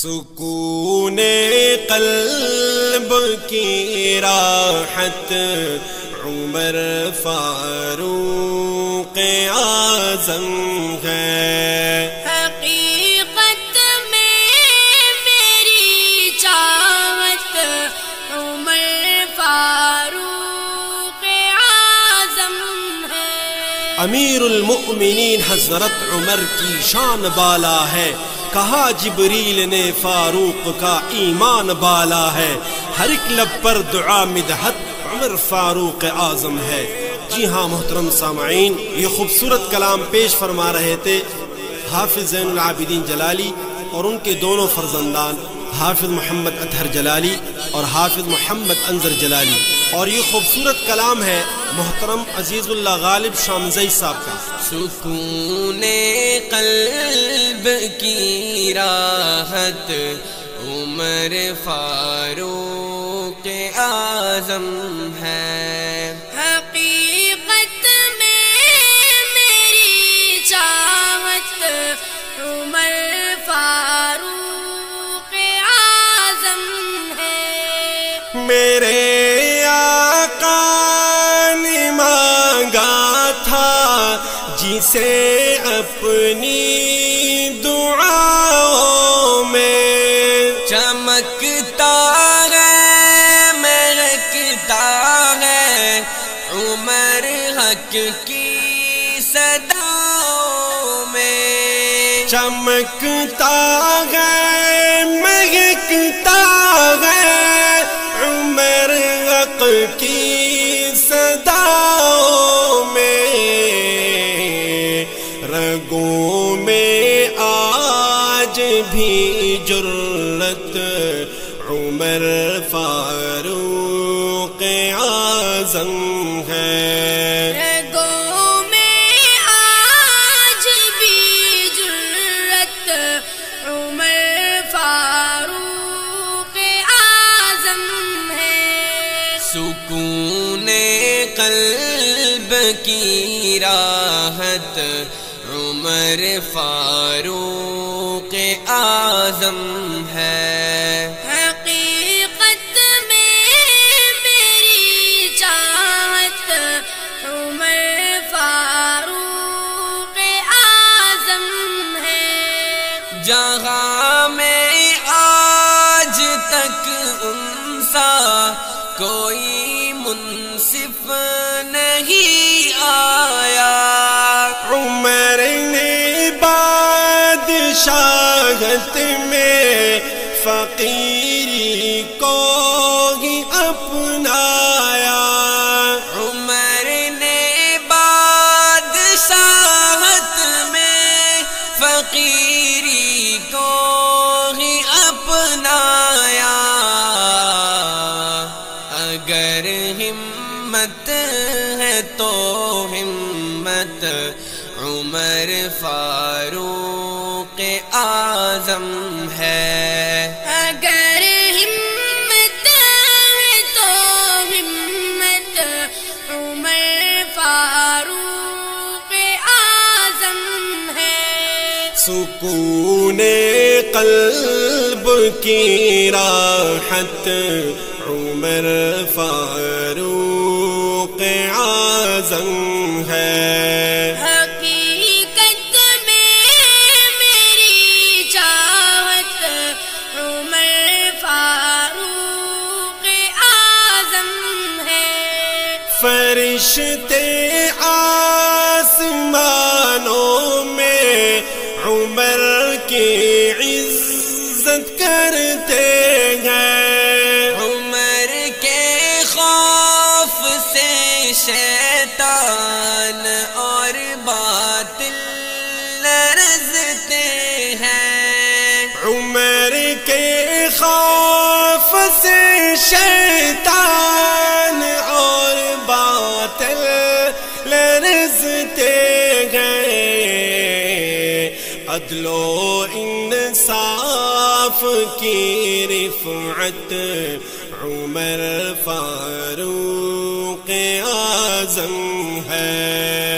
سکون قلب کی راحت عمر فاروق اعظم ہے۔ حقیقت میں میری چاہت عمر فاروق اعظم ہے۔ امیر المؤمنین حضرت عمر کی شان بالا ہے، کہا جبریل نے فاروق کا ایمان بالا ہے، ہر ایک لب پر دعا مدحت عمر فاروق اعظم ہے۔ جی ہاں محترم سامعین، یہ خوبصورت کلام پیش فرما رہے تھے حافظ زین العابدین جلالی اور ان کے دونوں فرزندان حافظ محمد اطہر جلالی اور حافظ محمد انظر جلالی، اور یہ خوبصورت کلام ہے محترم عزیز اللہ غالب شامزئی صاحب کا۔ سکون قلب کی راحت عمر فاروق اعظم ہے۔ حقیقت میں میری چاہت عمر فاروق اعظم ہے۔ میرے آقا نے مانگا تھا جسے اپنی دعاؤں میں، چمکتا ہے مہکتا ہے عمر حق کی صداؤں میں، چمکتا ہے مہکتا ہے عمر حق کی صداؤں میں، رگوں میں آج بھی جرت عمر فاروق اعظم ہے۔ رگوں میں آج بھی جرت عمر فاروق اعظم ہے۔ سکون قلب کی راحت عمر فاروق اعظم ہے۔ حقیقت میں میری چاہت عمر فاروق اعظم ہے۔ جہاں میں آج تک ان سا کوئی منصف نہیں آیا، عمر نے بادشاہت میں فقیری کو ہی اپنایا، عمر نے بادشاہت میں فقیری کو ہی اپنایا۔ اگر ہمت ہے تو ہمت عمر فاروق اعظم ہے۔ اگر ہمت ہے تو ہمت عمر فاروق اعظم ہے۔ سکون قلب کی راحت عمر فاروق اعظم ہے۔ حقیقت میں میری چاہت عمر فاروق اعظم ہے۔ فرشتے آسمانوں میں عمر کی عزت کرتے ہیں، عمر کے خوف سے شیطان اور باطل لرزتے ہیں، عمر کے خوف سے شیطان اور باطل لرزتے ہیں، عدل و انصاف کی رفعت عمر فاروق اعظم ہے۔